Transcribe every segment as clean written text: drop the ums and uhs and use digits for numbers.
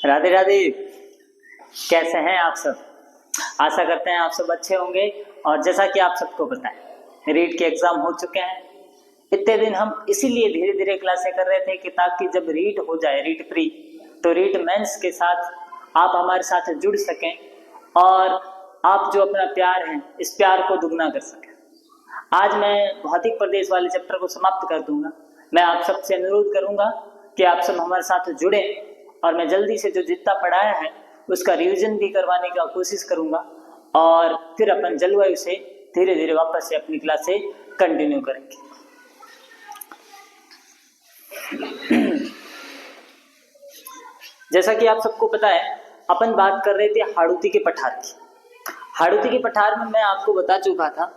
राधे राधे। कैसे हैं आप सब? आशा करते हैं आप सब अच्छे होंगे। और जैसा कि आप सबको पता है, रीट के एग्जाम हो चुके हैं। इतने दिन हम इसीलिए धीरे धीरे क्लासें कर रहे थे कि ताकि जब रीट हो जाए, रीट प्री, तो रीट मेंस के साथ आप हमारे साथ जुड़ सकें और आप जो अपना प्यार है इस प्यार को दुगना कर सकें। आज मैं भौतिक प्रदेश वाले चैप्टर को समाप्त कर दूंगा। मैं आप सबसे अनुरोध करूंगा कि आप सब हमारे साथ जुड़े और मैं जल्दी से जो जितना पढ़ाया है उसका रिवीजन भी करवाने का कोशिश करूंगा और फिर अपन जलवायु से धीरे धीरे वापस से अपनी क्लास से कंटिन्यू करेंगे। जैसा कि आप सबको पता है, अपन बात कर रहे थे हाड़ौती के पठार की। हाड़ौती के पठार में मैं आपको बता चुका था,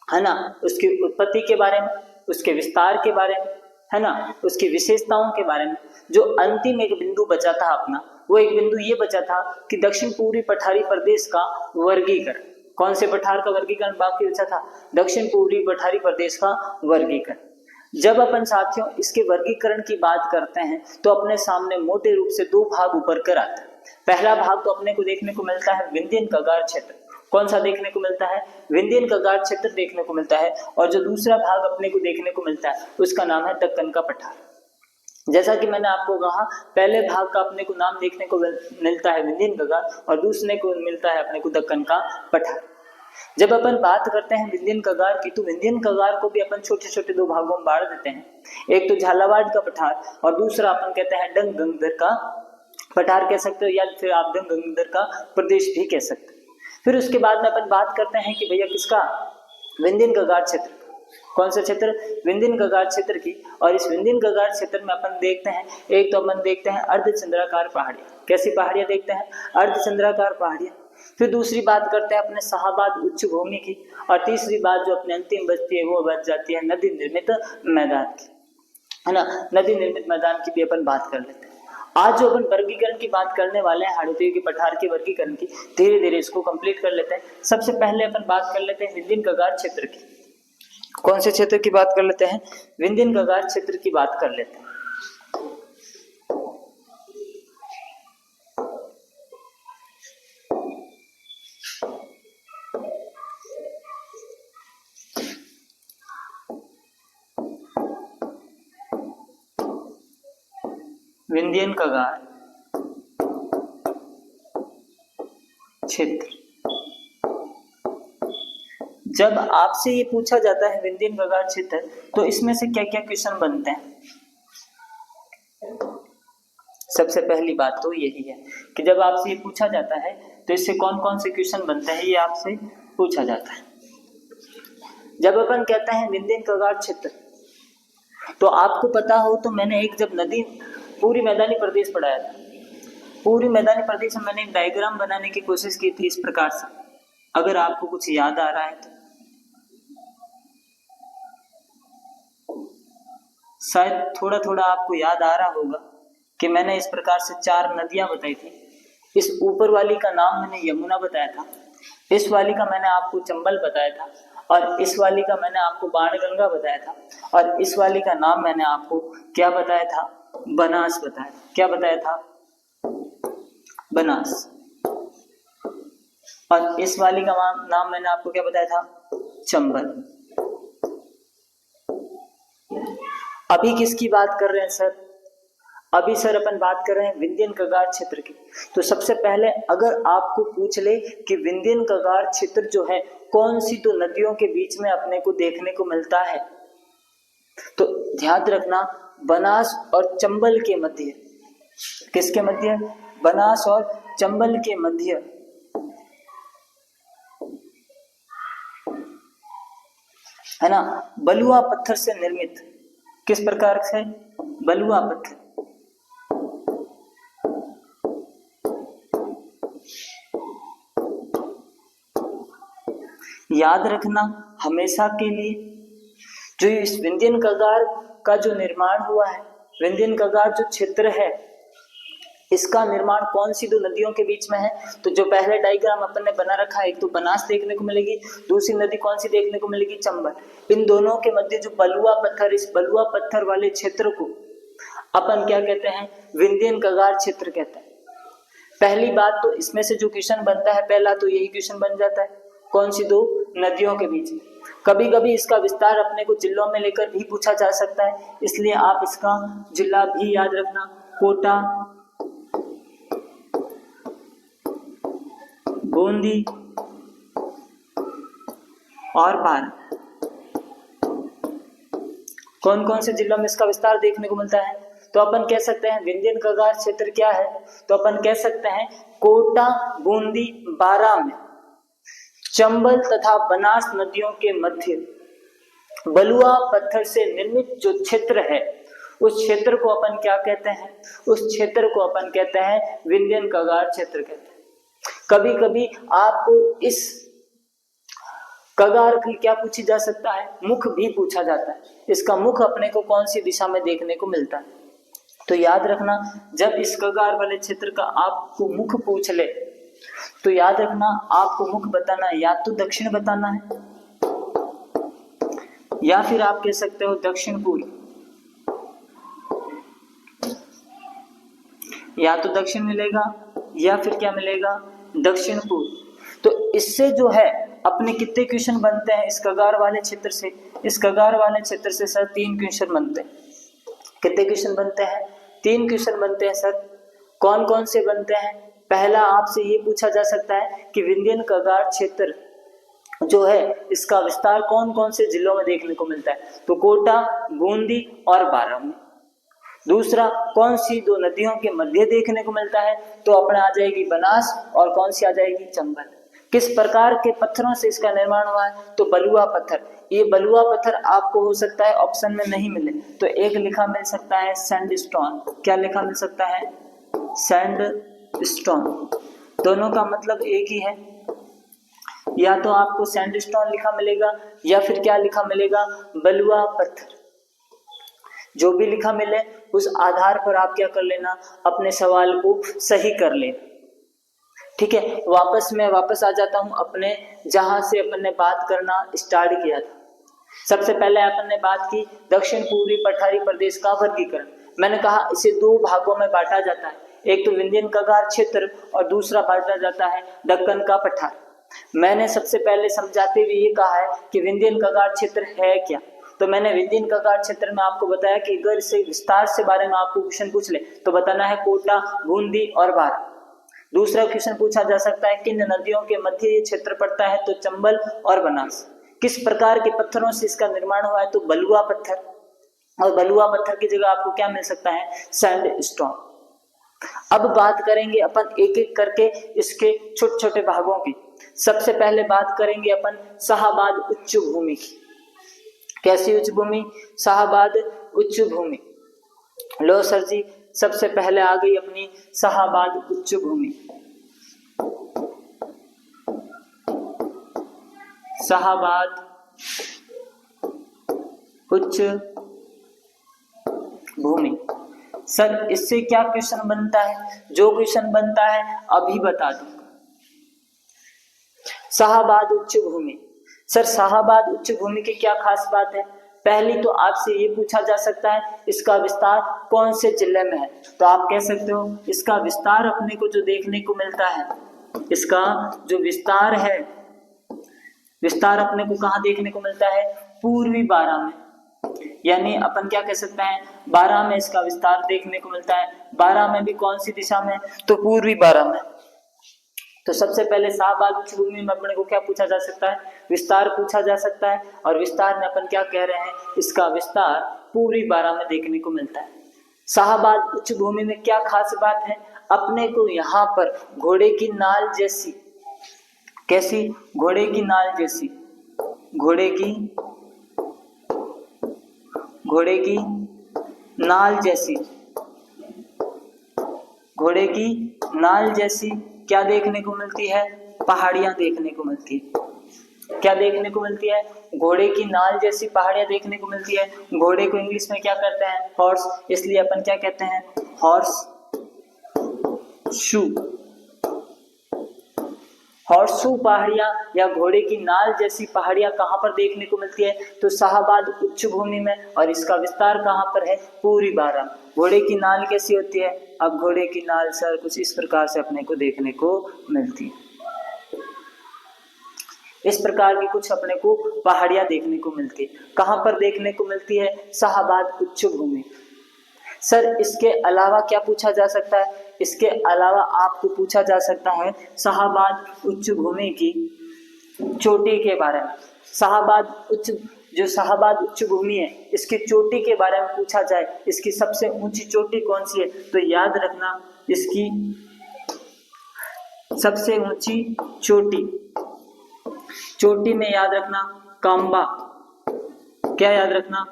है ना, उसकी उत्पत्ति के बारे में, उसके विस्तार के बारे में, है ना, उसकी विशेषताओं के बारे में। जो अंतिम एक बिंदु बचा था अपना, वो एक बिंदु ये बचा था कि दक्षिण पूर्वी पठारी प्रदेश का वर्गीकरण। कौन से पठार का वर्गीकरण बाकी बचा था? दक्षिण पूर्वी पठारी प्रदेश का वर्गीकरण। जब अपन साथियों इसके वर्गीकरण की बात करते हैं तो अपने सामने मोटे रूप से दो भाग उभर कर आता है। पहला भाग तो अपने को देखने को मिलता है विंध्यन कगार क्षेत्र। कौन सा देखने को मिलता है? विंध्यन कगार क्षेत्र देखने को मिलता है। और जो दूसरा भाग अपने को देखने को मिलता है उसका नाम है दक्कन का पठार। जैसा कि मैंने आपको कहा, पहले भाग का अपने को नाम देखने को मिलता है विंध्यन कगार और दूसरे को मिलता है अपने को दक्कन का पठार। जब अपन बात करते हैं विंध्यन कगार की, तो विंध्यन कगार को भी अपन छोटे छोटे दो भागों में बांट देते हैं। एक तो झालावाड़ का पठार और दूसरा अपन कहते हैं डंग गंगधर का पठार कह सकते हो, या फिर आप डंग गंगधर का प्रदेश भी कह सकते हो। फिर उसके बाद में अपन बात करते हैं कि भैया किसका? विंध्यन कगार क्षेत्र। कौन सा क्षेत्र? विंध्यन कगार क्षेत्र की। और इस विंध्यन कगार क्षेत्र में अपन देखते हैं, एक तो अपन देखते हैं अर्धचंद्राकार पहाड़ियां। कैसी पहाड़ियां देखते हैं? अर्धचंद्राकार पहाड़ियां। फिर दूसरी बात करते हैं अपने शाहाबाद उच्च भूमि की। और तीसरी बात जो अपने अंतिम बचती है वो बच जाती है नदी निर्मित मैदान की, है ना। नदी निर्मित मैदान की भी अपन बात कर लेते हैं। आज जो अपन वर्गीकरण की बात करने वाले हैं, हाड़ौती के पठार के वर्गीकरण की, धीरे धीरे इसको कंप्लीट कर लेते हैं। सबसे पहले अपन बात कर लेते हैं विंध्यन कगार क्षेत्र की। कौन से क्षेत्र की बात कर लेते हैं? विंध्यन कगार क्षेत्र की बात कर लेते हैं। विंध्यन कगार क्षेत्र। जब आपसे ये पूछा जाता है विंध्यन कगार क्षेत्र, तो इसमें से क्या क्या क्वेश्चन बनते हैं? सबसे पहली बात तो यही है कि जब आपसे ये पूछा जाता है तो इससे कौन कौन से क्वेश्चन बनते हैं, ये आपसे पूछा जाता है। जब अपन कहते हैं विंध्यन कगार क्षेत्र, तो आपको पता हो तो मैंने एक जब नदी पूरी मैदानी प्रदेश पढ़ाया था, पूरी मैदानी प्रदेश में मैंने एक डायग्राम बनाने की कोशिश की थी इस प्रकार से। अगर आपको कुछ याद आ रहा है तो शायद थोड़ा थोड़ा आपको याद आ रहा होगा कि मैंने इस प्रकार से 4 नदियां बताई थी। इस ऊपर वाली का नाम मैंने यमुना बताया था, इस वाली का मैंने आपको चंबल बताया था, और इस वाली का मैंने आपको बाणगंगा बताया था, और इस वाली का नाम मैंने आपको क्या बताया था? बनास बताया। क्या बताया था? बनास। और इस वाली का नाम मैंने आपको क्या बताया था? चंबल। अभी किसकी बात कर रहे हैं सर? अभी सर अपन बात कर रहे हैं विंध्यन कगार क्षेत्र की। तो सबसे पहले अगर आपको पूछ ले कि विंध्यन कगार क्षेत्र जो है कौन सी तो नदियों के बीच में अपने को देखने को मिलता है, तो ध्यान रखना बनास और चंबल के मध्य। किसके मध्य? बनास और चंबल के मध्य, है ना, बलुआ पत्थर से निर्मित। किस प्रकार से? बलुआ पत्थर। याद रखना हमेशा के लिए, जो इस विंध्यन कगार का जो निर्माण हुआ है, विंध्यन कगार जो क्षेत्र है, इसका निर्माण कौन सी दो नदियों के बीच में है? तो जो पहले डायग्राम अपन ने बना रखा है, एक तो बनास देखने को मिलेगी, दूसरी नदी कौन सी देखने को मिलेगी? चंबल। इन दोनों के मध्य जो बलुआ पत्थर, इस बलुआ पत्थर वाले क्षेत्र को अपन क्या कहते हैं? विंध्यन कगार क्षेत्र कहते हैं। पहली बात तो इसमें से जो क्वेश्चन बनता है पहला तो यही क्वेश्चन बन जाता है, कौन सी दो नदियों के बीच में। कभी कभी इसका विस्तार अपने को जिलों में लेकर भी पूछा जा सकता है, इसलिए आप इसका जिला भी याद रखना, कोटा, बूंदी और बारां। कौन कौन से जिलों में इसका विस्तार देखने को मिलता है? तो अपन कह सकते हैं विंध्यन कगार क्षेत्र क्या है, तो अपन कह सकते हैं कोटा, बूंदी, बारां में चंबल तथा बनास नदियों के मध्य बलुआ पत्थर से निर्मित जो क्षेत्र है उस क्षेत्र को अपन क्या कहते हैं? उस क्षेत्र को अपन कहते हैं विंध्यन कगार क्षेत्र कहते हैं। कभी कभी आपको इस कगार की क्या पूछी जा सकता है? मुख भी पूछा जाता है। इसका मुख अपने को कौन सी दिशा में देखने को मिलता है? तो याद रखना, जब इस कगार वाले क्षेत्र का आपको मुख पूछ ले तो याद रखना आपको मुख बताना है, या तो दक्षिण बताना है या फिर आप कह सकते हो दक्षिण पूर्व, या तो दक्षिण मिलेगा या फिर क्या मिलेगा? दक्षिण पूर्व। तो इससे जो है अपने कितने क्वेश्चन बनते हैं इस कगार वाले क्षेत्र से? इस कगार वाले क्षेत्र से सर 3 क्वेश्चन बनते हैं। कितने क्वेश्चन बनते हैं? 3 क्वेश्चन बनते हैं सर। कौन कौन से बनते हैं? पहला आपसे ये पूछा जा सकता है कि विंध्यन कगार क्षेत्र जो है इसका विस्तार कौन कौन से जिलों में देखने को मिलता है? तो कोटा, बूंदी और बारां में। दूसरा, कौन सी दो नदियों के मध्य देखने को मिलता है? तो अपना आ जाएगी बनास, और कौन सी आ जाएगी? चंबल। किस प्रकार के पत्थरों से इसका निर्माण हुआ है? तो बलुआ पत्थर। ये बलुआ पत्थर आपको हो सकता है ऑप्शन में नहीं मिले, तो एक लिखा मिल सकता है सैंडस्टोन। क्या लिखा मिल सकता है? सैंडस्टोन। दोनों का मतलब एक ही है, या तो आपको सैंडस्टोन लिखा मिलेगा या फिर क्या लिखा मिलेगा? बलुआ पत्थर। जो भी लिखा मिले उस आधार पर आप क्या कर लेना? अपने सवाल को सही कर लेना। ठीक है, मैं वापस आ जाता हूं अपने जहां से अपन ने बात करना स्टार्ट किया था। सबसे पहले अपन ने बात की दक्षिण पूर्वी पठारी प्रदेश का वर्गीकरण। मैंने कहा इसे 2 भागों में बांटा जाता है, एक तो विंध्यन कगार क्षेत्र और दूसरा बांटा जाता है दक्कन का पठार। मैंने सबसे पहले समझाते हुए ये कहा है कि विंध्यन कगार क्षेत्र है क्या। तो मैंने विंध्यन कगार क्षेत्र में आपको बताया कि अगर इसे विस्तार से बारे में आपको क्वेश्चन पूछ ले तो बताना है कोटा, बूंदी और बारां। दूसरा क्वेश्चन पूछा जा सकता है किन नदियों के मध्य ये क्षेत्र पड़ता है? तो चंबल और बनास। किस प्रकार के पत्थरों से इसका निर्माण हुआ है? तो बलुआ पत्थर, और बलुआ पत्थर की जगह आपको क्या मिल सकता है? सैंडस्टोन। अब बात करेंगे अपन एक एक करके इसके छोटे छोटे भागों की। सबसे पहले बात करेंगे अपन शाहाबाद उच्च भूमि की। कैसी उच्च भूमि? शाहाबाद उच्च भूमि। लो सर जी, सबसे पहले आ गई अपनी शाहाबाद उच्च भूमि। शाहाबाद उच्च भूमि। सर इससे क्या क्वेश्चन बनता है? जो क्वेश्चन बनता है अभी बता दूंगा। शाहाबाद उच्च भूमि। सर शाहाबाद उच्च भूमि की क्या खास बात है? पहली तो आपसे ये पूछा जा सकता है इसका विस्तार कौन से जिले में है? तो आप कह सकते हो इसका विस्तार अपने को जो देखने को मिलता है, इसका जो विस्तार है, विस्तार अपने को कहाँ देखने को मिलता है? पूर्वी बारां में। यानी अपन क्या कह सकते हैं? बारां में इसका विस्तार देखने को मिलता है। बारां में भी कौन सी दिशा में? तो पूर्वी बारां में। तो सबसे पहले शाहाबाद उच्च भूमि में अपने को क्या पूछा जा सकता है? विस्तार पूछा जा सकता है, और विस्तार में अपन क्या कह रहे हैं? इसका विस्तार पूर्वी बारां में देखने को मिलता है। शाहाबाद उच्च भूमि में क्या खास बात है? अपने को यहाँ पर घोड़े की नाल जैसी, कैसी? घोड़े की नाल जैसी, घोड़े की नाल जैसी, घोड़े की नाल जैसी क्या देखने को मिलती है? पहाड़ियां देखने को मिलती है। क्या देखने को मिलती है? घोड़े की नाल जैसी पहाड़ियां देखने को मिलती है। घोड़े को इंग्लिश में क्या कहते हैं? हॉर्स। इसलिए अपन क्या कहते हैं? Horse shoe. हॉर्सू पहाड़ियां या घोड़े की नाल जैसी पहाड़ियां कहाँ पर देखने को मिलती है? तो शाहबाद उच्च भूमि में। और इसका विस्तार कहाँ पर है? पूरी बारां। घोड़े की नाल कैसी होती है? अब घोड़े की नाल सर कुछ इस प्रकार से अपने को देखने को मिलती है। इस प्रकार की कुछ अपने को पहाड़ियां देखने को मिलती है। कहाँ पर देखने को मिलती है? शाहबाद उच्च भूमि। सर इसके अलावा क्या पूछा जा सकता है? इसके अलावा आपको पूछा जा सकता है शाहबाद उच्च भूमि की चोटी के बारे में। शाहबाद उच्च भूमि है, इसकी चोटी के बारे में पूछा जाए, इसकी सबसे ऊंची चोटी कौन सी है? तो याद रखना इसकी सबसे ऊंची चोटी में याद रखना कांबा। क्या याद रखना?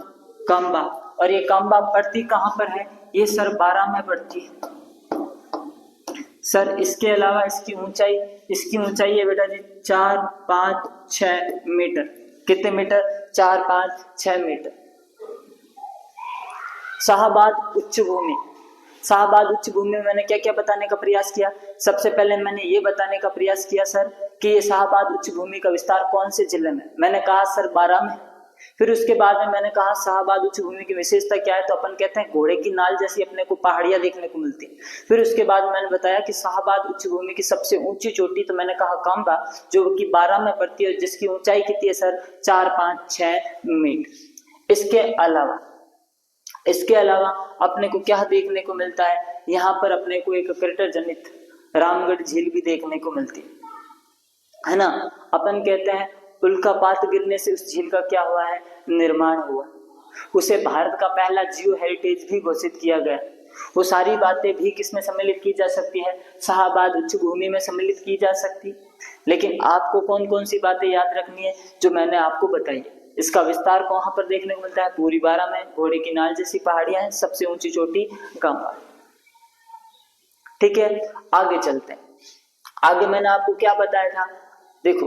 कांबा। और ये कांबा पड़ती कहां पर है? ये सर बारां में पड़ती है। सर इसके अलावा इसकी ऊंचाई है बेटा जी 4, 5, 6 मीटर। कितने मीटर? 4, 5, 6 मीटर। शाहबाद उच्च भूमि में मैंने क्या क्या बताने का प्रयास किया? सबसे पहले मैंने ये बताने का प्रयास किया सर कि ये शाहबाद उच्च भूमि का विस्तार कौन से जिले में? मैंने कहा सर बारां में। फिर उसके बाद में मैंने कहा शाहबाद उच्च भूमि की विशेषता क्या है? तो अपन कहते हैं घोड़े की नाल जैसी अपने को पहाड़ियां देखने को मिलती है। फिर उसके बाद मैंने बताया कि शाहबाद उच्च भूमि की सबसे ऊंची चोटी, तो मैंने कहा कांबा, जो कि बारां में पड़ती है, जिसकी ऊंचाई कितनी है सर? 4, 5, 6 मीटर। इसके अलावा अपने को क्या देखने को मिलता है? यहाँ पर अपने को एक क्रेटर जनित रामगढ़ झील भी देखने को मिलती है ना। अपन कहते हैं उल्कापात गिरने से उस झील का क्या हुआ है? निर्माण हुआ। उसे भारत का पहला जियो हेरिटेज भी घोषित किया गया। वो सारी बातें भी किसमें सम्मिलित की जा सकती है? शाहबाद उच्च भूमि में सम्मिलित की जा सकती। लेकिन आपको कौन कौन सी बातें याद रखनी है जो मैंने आपको बताई? इसका विस्तार कहां पर देखने को मिलता है? पूरी बारां में। घोड़े की नाल जैसी पहाड़ियां हैं, सबसे ऊंची चोटी कांबा। ठीक है, आगे चलते हैं। आगे मैंने आपको क्या बताया था? देखो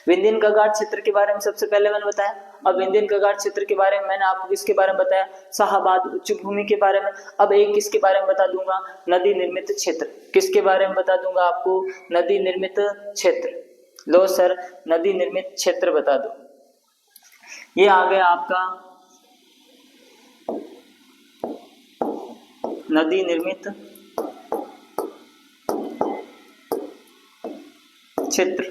विंध्यन घाट क्षेत्र के बारे में सबसे पहले मैंने बताया। अब विंध्यन घाट क्षेत्र के बारे में मैंने आपको किसके बारे में बताया? शाहबाद उच्च भूमि के बारे में। अब एक किसके बारे में बता दूंगा? नदी निर्मित क्षेत्र। किसके बारे में बता दूंगा आपको? नदी निर्मित क्षेत्र। लो सर, नदी निर्मित क्षेत्र बता दो। ये आ गया आपका नदी निर्मित क्षेत्र।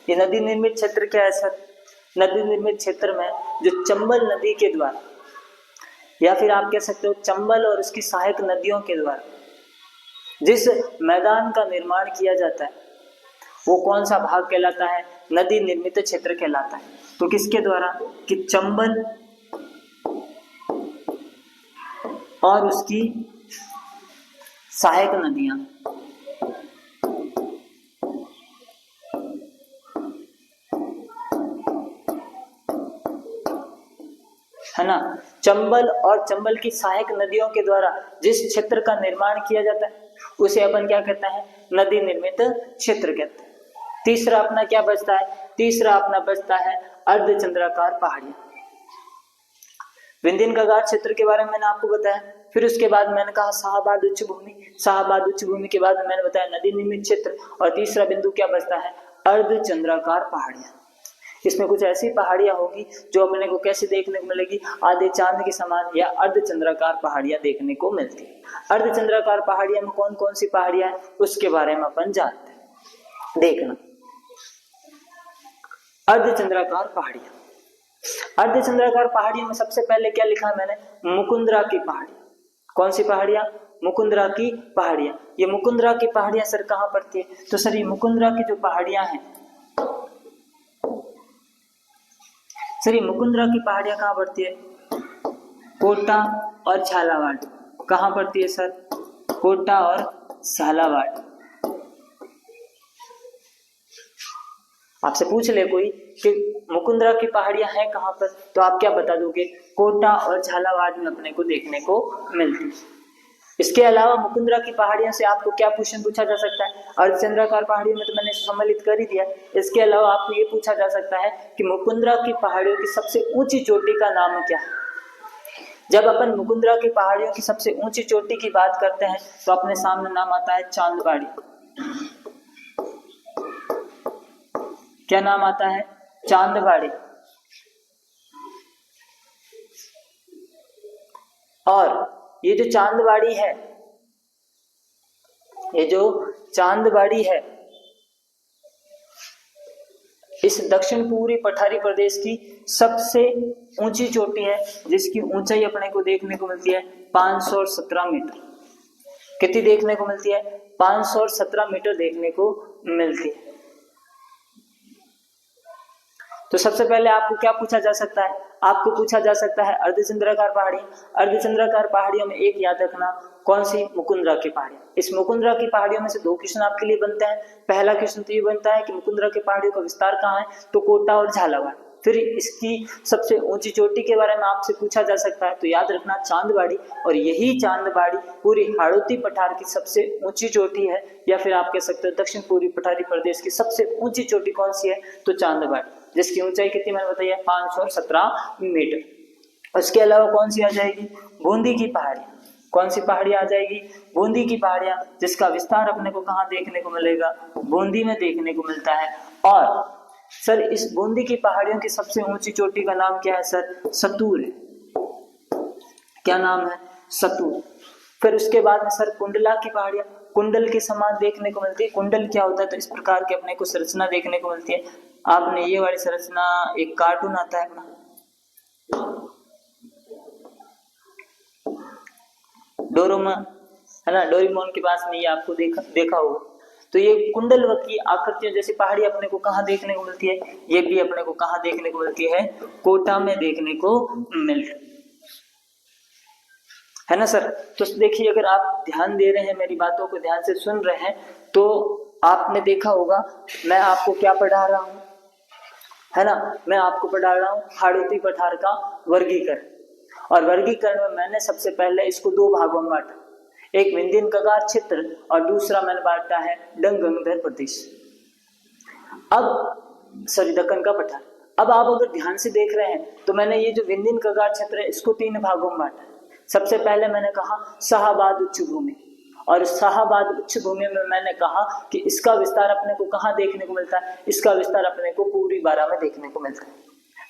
ये नदी निर्मित क्षेत्र क्या है सर? नदी निर्मित क्षेत्र में जो चंबल नदी के द्वारा, या फिर आप कह सकते हो चंबल और उसकी सहायक नदियों के द्वारा जिस मैदान का निर्माण किया जाता है, वो कौन सा भाग कहलाता है? नदी निर्मित क्षेत्र कहलाता है। तो किसके द्वारा? कि चंबल और उसकी सहायक नदियां, है ना। चंबल और चंबल की सहायक नदियों के द्वारा जिस क्षेत्र का निर्माण किया जाता है उसे अपन क्या कहते हैं? नदी निर्मित क्षेत्र कहते हैं। तीसरा अपना क्या बचता है? तीसरा अपना बचता है अर्धचंद्राकार पहाड़ियां। विंध्यन घाट क्षेत्र के बारे में मैंने आपको बताया। फिर उसके बाद मैंने कहा शाहबाद उच्च भूमि। शाहबाद उच्च भूमि के बाद मैंने बताया नदी निर्मित क्षेत्र। और तीसरा बिंदु क्या बचता है? अर्धचंद्राकार पहाड़ियां। इसमें कुछ ऐसी पहाड़ियां होगी जो अपने को कैसे देखने को मिलेगी? आधे चांद के समान या अर्धचंद्राकार पहाड़ियां देखने को मिलती है। अर्धचंद्राकार पहाड़ियां में कौन कौन सी पहाड़ियां हैं उसके बारे में अपन जानते हैं। देखना अर्धचंद्राकार पहाड़ियां। अर्धचंद्राकार पहाड़ियों में सबसे पहले क्या लिखा है मैंने? मुकुंदरा की पहाड़ियां। कौन सी पहाड़ियां? मुकुंदरा की पहाड़ियां। ये मुकुंदरा की पहाड़ियां सर कहां पड़ती है? तो सर ये मुकुंदरा की जो पहाड़ियां हैं, सर ये मुकुंदरा की पहाड़ियां कहां पड़ती है? कोटा और झालावाड़। कहां पड़ती है सर? कोटा और झालावाड़। आपसे पूछ ले कोई कि मुकुंदरा की पहाड़ियां हैं कहां पर, तो आप क्या बता दोगे? कोटा और झालावाड़ में अपने को देखने को मिलती है। इसके अलावा मुकुंदरा की पहाड़ियों से आपको क्या क्वेश्चन पूछा जा सकता है? अर्धचंद्राकार पहाड़ियों में तो मैंने सम्मिलित कर ही दिया। इसके अलावा आपको ये पूछा जा सकता है कि मुकुंदरा की पहाड़ियों की सबसे ऊंची चोटी का नाम क्या है? जब अपन मुकुंदरा की पहाड़ियों की सबसे ऊंची चोटी की बात करते हैं तो अपने सामने नाम आता है चांदबाड़ी। क्या नाम आता है? चांदबाड़ी। और ये जो चांदबाड़ी है, ये जो चांदबाड़ी है, इस दक्षिण पूर्वी पठारी प्रदेश की सबसे ऊंची चोटी है, जिसकी ऊंचाई अपने को देखने को मिलती है 517 मीटर। कितनी देखने को मिलती है? 517 मीटर देखने को मिलती है। तो सबसे पहले आपको क्या पूछा जा सकता है? आपको पूछा जा सकता है अर्धचंद्राकार पहाड़ी। अर्धचंद्राकार पहाड़ियों में एक याद रखना, कौन सी? मुकुंदरा की पहाड़ियां। इस मुकुंदरा की पहाड़ियों में से दो क्वेश्चन आपके लिए बनते हैं। पहला क्वेश्चन तो ये बनता है कि मुकुंदरा की पहाड़ियों का विस्तार कहाँ है? तो कोटा और झालावाड़। फिर इसकी सबसे ऊंची चोटी के बारे में आपसे पूछा जा सकता है, तो याद रखना चांदबाड़ी। और यही चांदबाड़ी पूरी हाड़ौती पठार की सबसे ऊंची चोटी है, या फिर आप कह सकते हो दक्षिण पूर्वी पठारी प्रदेश की सबसे ऊंची चोटी कौन सी है? तो चांदबाड़ी, जिसकी ऊंचाई कितनी मैंने बताई है? 517 मीटर। उसके अलावा कौन सी आ जाएगी? बूंदी की पहाड़ियां। कौन सी पहाड़ी आ जाएगी? बूंदी की पहाड़ियां, जिसका विस्तार अपने को कहाँ देखने को मिलेगा? बूंदी में देखने को मिलता है। और सर इस बूंदी की पहाड़ियों की सबसे ऊंची चोटी का नाम क्या है सर? सतूर है। क्या नाम है? सतूर। फिर उसके बाद में सर कुंडला की पहाड़ियां, कुंडल के समान देखने को मिलती है। कुंडल क्या होता है? तो इस प्रकार के अपने को संरचना देखने को मिलती है। आपने ये वाली संरचना, एक कार्टून आता है अपना डोरेमोन, है ना, डोरेमोन के पास में, ये आपको देखा होगा। तो ये कुंडल की आकृतियों जैसी पहाड़ी अपने को कहाँ देखने को मिलती है? ये भी अपने को कहाँ देखने को मिलती है? कोटा में देखने को मिलती है ना सर। तो देखिए, अगर आप ध्यान दे रहे हैं, मेरी बातों को ध्यान से सुन रहे हैं, तो आपने देखा होगा मैं आपको क्या पढ़ा रहा हूं, है ना। मैं आपको पढ़ा रहा हूं हाड़ौती पठार का वर्गीकरण। और वर्गीकरण में मैंने सबसे पहले इसको दो भागों में बांटा, एक विंध्यन कगार क्षेत्र और दूसरा मैंने बांटा है गंगाधर प्रदेश। अब सॉरी दक्कन का पठार। अब आप अगर ध्यान से देख रहे हैं तो मैंने ये जो विंध्यन कगार क्षेत्र है इसको तीन भागों में बांटा। सबसे पहले मैंने कहा शाहाबाद उच्च भूमि, और शाहाबाद उच्च भूमि में मैंने कहा कि इसका विस्तार अपने को कहाँ देखने को मिलता है? इसका विस्तार अपने को पूर्वी बारा में देखने को मिलता है।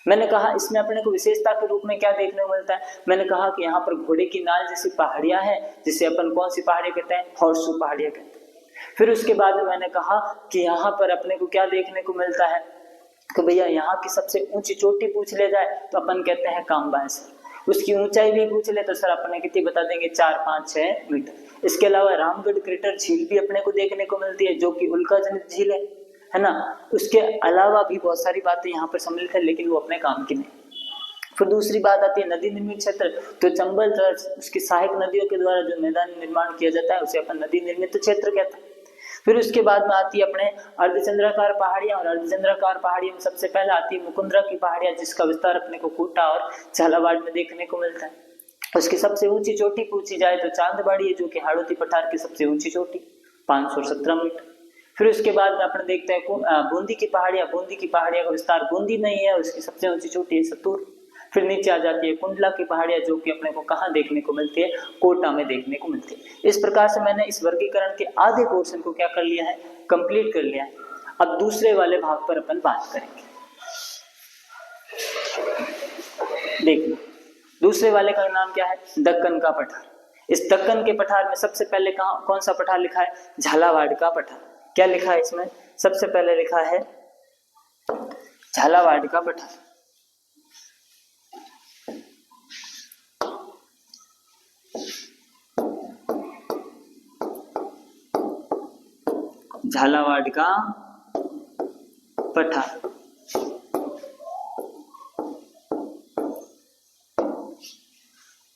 मैंने कहा इसमें अपने को विशेषता के रूप में क्या देखने को मिलता है? मैंने कहा कि यहाँ पर घोड़े की नाल जैसी पहाड़ियां हैं, जिसे अपन कौन सी पहाड़ियां कहते हैं? हॉर्सशू पहाड़ियां कहते हैं। फिर उसके बाद मैंने कहा कि यहाँ पर अपने को क्या देखने को मिलता है कि भैया यहाँ की सबसे ऊंची चोटी पूछ ले जाए तो अपन कहते हैं कामबाय सर। उसकी ऊंचाई भी पूछ ले तो सर अपने कितनी बता देंगे? 4-5-6 मीटर। इसके अलावा रामगढ़ क्रेटर झील भी अपने को देखने को मिलती है, जो कि उल्का जनित झील है ना। उसके अलावा भी बहुत सारी बातें यहाँ पर सम्मिलित है, लेकिन वो अपने काम की नहीं। फिर दूसरी बात आती है नदी निर्मित क्षेत्र। तो चंबल उसकी सहायक नदियों के द्वारा जो मैदान निर्माण किया जाता है उसे अपन नदी निर्मित क्षेत्र कहते हैं। फिर उसके बाद में आती है अपने अर्धचंद्राकार पहाड़ियां, और अर्धचंद्राकार पहाड़ियों में सबसे पहले आती है मुकुंदरा की पहाड़ियां, जिसका विस्तार अपने को कोटा और झालावाड़ में देखने को मिलता है। उसकी सबसे ऊंची चोटी पूछी जाए तो चांदबाड़ी है, जो कि हाड़ौती पठार की सबसे ऊंची चोटी 517 मीटर। फिर उसके बाद में अपने देखते हैं बूंदी की पहाड़ियां। बूंदी की पहाड़ियां का विस्तार बूंदी में ही है, उसकी सबसे ऊंची चोटी है सतूर। फिर नीचे आ जाती है कुंडला की पहाड़ियां, जो कि अपने को कहाँ देखने को मिलती है? कोटा में देखने को मिलती है। इस प्रकार से मैंने इस वर्गीकरण के आधे पोर्शन को क्या कर लिया है? कंप्लीट कर लिया है। अब दूसरे वाले भाग पर अपन बात करेंगे। देखिए दूसरे वाले का नाम क्या है? दक्कन का पठार। इस दक्कन के पठार में सबसे पहले कौन सा पठार लिखा है? झालावाड़ का पठार। क्या लिखा है इसमें? सबसे पहले लिखा है झालावाड़ का पठार। झालावाड़ का पठार।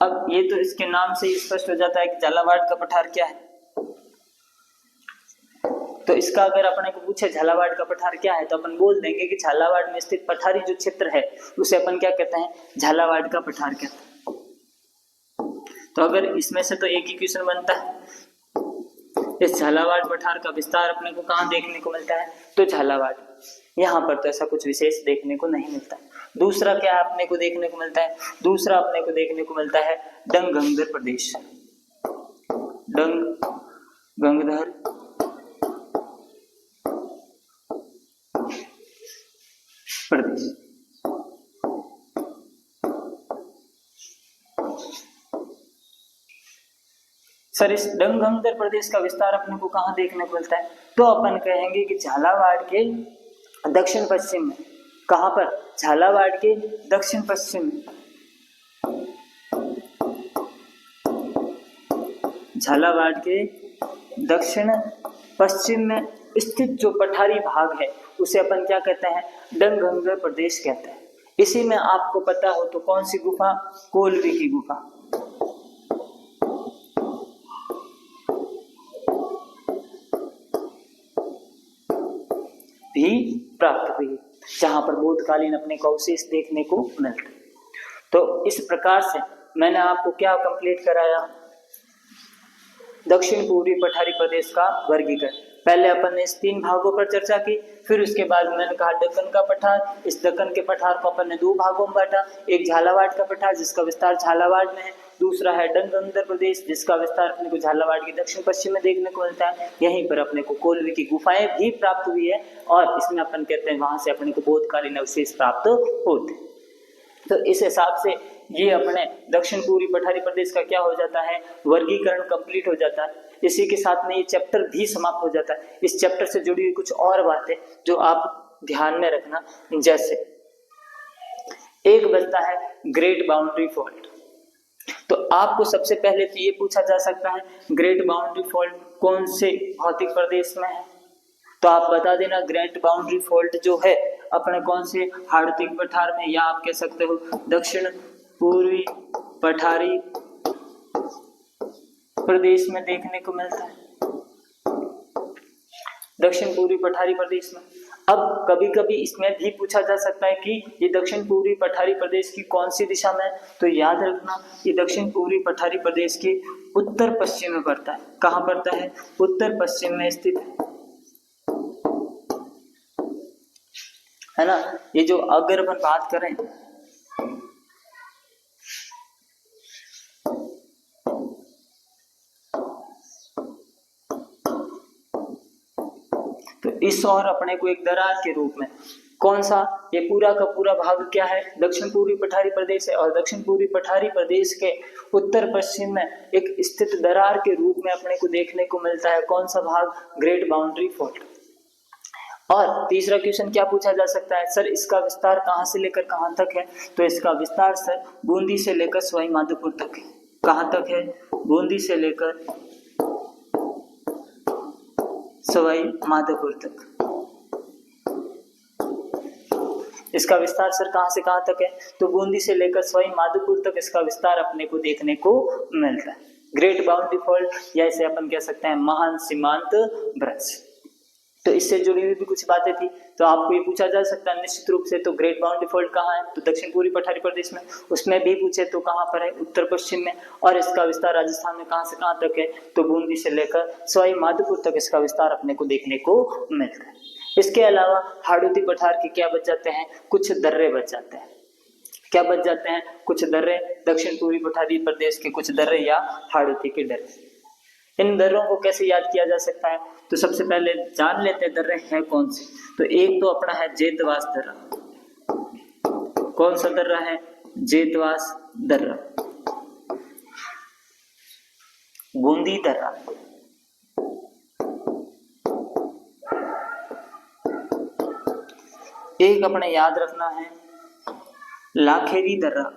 अब ये तो इसके नाम से ही स्पष्ट हो जाता है कि झालावाड़ का पठार क्या है। तो इसका अगर अपने को पूछे झालावाड़ का पठार क्या है, तो अपन बोल देंगे कि झालावाड़ में स्थित पठारी जो क्षेत्र है उसे अपन क्या कहते हैं? झालावाड़ का पठार कहते हैं। तो अगर इसमें से तो एक ही क्वेश्चन बनता है, इस झालावाड़ पठार का विस्तार अपने को कहाँ देखने को मिलता है, तो झालावाड़। यहाँ पर तो ऐसा कुछ विशेष देखने को नहीं मिलता। दूसरा क्या अपने को देखने को मिलता है, दूसरा अपने को देखने को मिलता है डंग-गंगधर प्रदेश। डंग-गंगधर प्रदेश। सर इस डंग-गंगधर प्रदेश का विस्तार अपने को कहाँ देखने को मिलता है, तो अपन कहेंगे कि झालावाड़ के दक्षिण पश्चिम में। कहाँ पर, झालावाड़ के दक्षिण पश्चिम में। झालावाड़ के दक्षिण पश्चिम में स्थित जो पठारी भाग है उसे अपन क्या कहते हैं, डंग-गंगधर प्रदेश कहते हैं। इसी में आपको पता हो तो कौन सी गुफा, कोलवी की गुफा भी प्राप्त हुई, जहां पर बोधकालीन अपने को अवशेष देखने को मिलते। तो इस प्रकार से मैंने आपको क्या कंप्लीट कराया, दक्षिण पूर्वी पठारी प्रदेश का वर्गीकरण। पहले अपन ने इस 3 भागों पर चर्चा की, फिर उसके बाद मैंने कहा दक्कन का पठार। इस दक्कन के पठार को अपन ने 2 भागों में बांटा, एक झालावाड़ का पठार जिसका विस्तार झालावाड़ में है, दूसरा है डंग-गंगधर प्रदेश जिसका विस्तार अपने को झालावाड़ के दक्षिण पश्चिम में देखने को मिलता है। यहीं पर अपने को कोलवी की गुफाएं भी प्राप्त हुई है और इसमें अपन कहते हैं वहां से अपने को बोधकालीन अवशेष प्राप्त होते। तो इस हिसाब से ये अपने दक्षिण पूर्वी पठारी प्रदेश का क्या हो जाता है, वर्गीकरण कंप्लीट हो जाता है। इसी के साथ में ये चैप्टर भी समाप्त हो जाता है। इस चैप्टर से जुड़ी हुई कुछ और बातें जो आप ध्यान में रखना, जैसे एक बचता है ग्रेट बाउंड्री फॉल्ट। तो आपको सबसे पहले तो ये पूछा जा सकता है ग्रेट बाउंड्री फॉल्ट कौन से भौतिक प्रदेश में है, तो आप बता देना ग्रेट बाउंड्री फॉल्ट जो है अपने कौन से हाड़ौती पठार में, या आप कह सकते हो दक्षिण पूर्वी पठारी प्रदेश में देखने को मिलता है, दक्षिण पूर्वी पठारी प्रदेश में। अब कभी कभी इसमें भी पूछा जा सकता है कि ये दक्षिण पूर्वी पठारी प्रदेश की कौन सी दिशा में है, तो याद रखना ये दक्षिण पूर्वी पठारी प्रदेश के उत्तर पश्चिम में पड़ता है। कहाँ पड़ता है, उत्तर पश्चिम में स्थित है ना। ये जो अगर अपन बात करें तो इस और अपने को एक दरार के रूप में कौन सा, ये पूरा का पूरा भाग क्या है, दक्षिण पूर्वी पठारी प्रदेश है और दक्षिण पूर्वी पठारी प्रदेश के उत्तर पश्चिम में एक स्थित दरार के रूप में अपने को देखने को मिलता है कौन सा भाग, ग्रेट बाउंड्री फॉल्ट। और तीसरा क्वेश्चन क्या पूछा जा सकता है, सर इसका विस्तार कहां से लेकर कहां तक है, तो इसका विस्तार सर बूंदी से लेकर सवाई माधोपुर तक है। कहां तक है, बूंदी से लेकर सवाई माधोपुर तक। इसका विस्तार सर कहां से कहां तक है, तो बूंदी से लेकर सवाई माधोपुर तक इसका विस्तार अपने को देखने को मिलता है। ग्रेट बाउंड्री फॉल्ट या इसे अपन कह सकते हैं महान सीमांत वृक्ष। तो इससे जुड़ी हुई भी कुछ बातें थी, तो आपको ये पूछा जा सकता है निश्चित रूप से, तो ग्रेट बाउंड्री फॉल्ट कहाँ है, तो दक्षिण पूर्वी पठारी प्रदेश में। उसमें भी पूछे तो कहाँ पर है, उत्तर पश्चिम में। और इसका विस्तार राजस्थान में कहाँ से कहाँ तक है, तो बूंदी से लेकर सवाई माधोपुर तक इसका विस्तार अपने को देखने को मिलता है। इसके अलावा हाड़ौती पठार के क्या बच जाते हैं, कुछ दर्रे बच जाते हैं। क्या बच जाते हैं, कुछ दर्रे, दक्षिण पूर्वी पठारी प्रदेश के कुछ दर्रे या हाड़ौती के दर्रे। इन दर्रों को कैसे याद किया जा सकता है, तो सबसे पहले जान लेते हैं दर्रे हैं कौन से। तो एक तो अपना है जेतवास दर्रा। कौन सा दर्रा है, जेतवास दर्रा। बूंदी दर्रा, एक अपने याद रखना है लाखेरी दर्रा।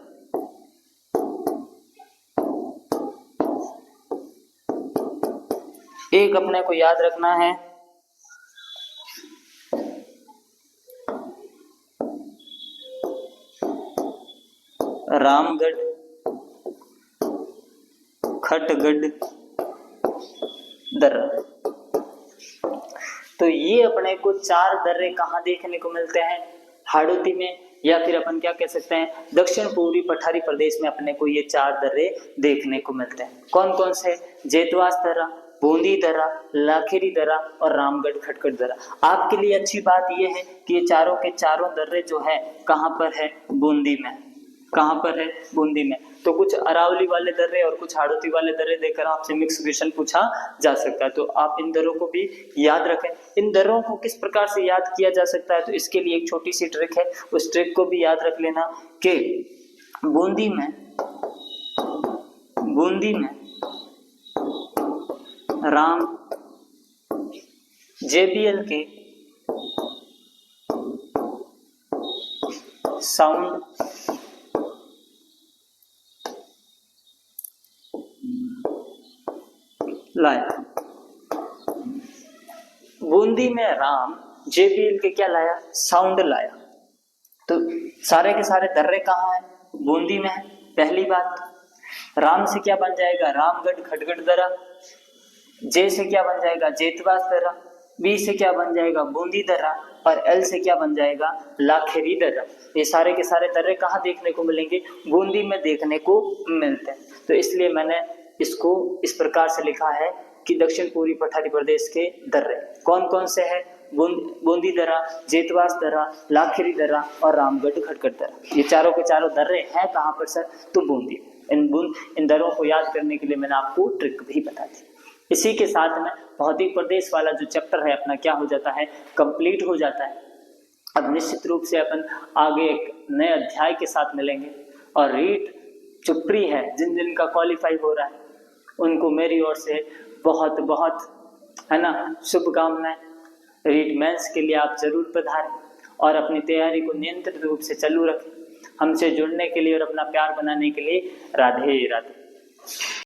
एक अपने को याद रखना है रामगढ़ खटगढ़ दर्रा। तो ये अपने को 4 दर्रे कहाँ देखने को मिलते हैं, हाड़ौती में, या फिर अपन क्या कह सकते हैं, दक्षिण पूर्वी पठारी प्रदेश में अपने को ये 4 दर्रे देखने को मिलते हैं। कौन कौन से? जेतवास दर्रा, बूंदी दर्रा, लाखेरी दर्रा और रामगढ़ खटखट दर्रा। आपके लिए अच्छी बात यह है कि ये चारों के चारों दर्रे जो है कहाँ पर है? बूंदी में। कहाँ पर है? बूंदी में। तो कुछ अरावली वाले दर्रे और कुछ हाड़ौती वाले दर्रे देकर आपसे मिक्स क्वेश्चन पूछा जा सकता है, तो आप इन दर्रों को भी याद रखें। इन दर्रों को किस प्रकार से याद किया जा सकता है, तो इसके लिए एक छोटी सी ट्रिक है, उस ट्रिक को भी याद रख लेना कि बूंदी में राम JBL के साउंड लाया। बूंदी में राम JBL के क्या लाया? साउंड लाया। तो सारे के सारे दर्रे कहाँ हैं? बूंदी में है। पहली बात, राम से क्या बन जाएगा? रामगढ़ खटगढ़ दर्रा। जे से क्या बन जाएगा? जेतवास दर्रा। बी से क्या बन जाएगा? बूंदी दर्रा। और एल से क्या बन जाएगा? लाखेरी दर्रा। ये सारे के सारे दर्रे कहाँ देखने को मिलेंगे? बूंदी में देखने को मिलते हैं। तो इसलिए मैंने इसको इस प्रकार से लिखा है कि दक्षिण पूर्वी पठारी प्रदेश के दर्रे कौन कौन से हैं? बूंदी दर्रा, जेतवास दर्रा, लाखेरी दर्रा और रामगढ़ खटखड़ दर्रा। ये चारों के चारों दर्रे हैं कहाँ पर सर? तो बूंदी। इन दर्रों को याद करने के लिए मैंने आपको ट्रिक भी बता दी। इसी के साथ में भौतिक प्रदेश वाला जो चैप्टर है अपना क्या हो जाता है? कंप्लीट हो जाता है। अब निश्चित रूप से अपन आगे एक नए अध्याय के साथ मिलेंगे। और रीट जो प्री है, जिन जिन का क्वालिफाई हो रहा है उनको मेरी ओर से बहुत बहुत है ना शुभकामनाएं। रीट मेंस के लिए आप जरूर पधारें और अपनी तैयारी को नियंत्रित रूप से चालू रखें। हमसे जुड़ने के लिए और अपना प्यार बनाने के लिए राधे राधे।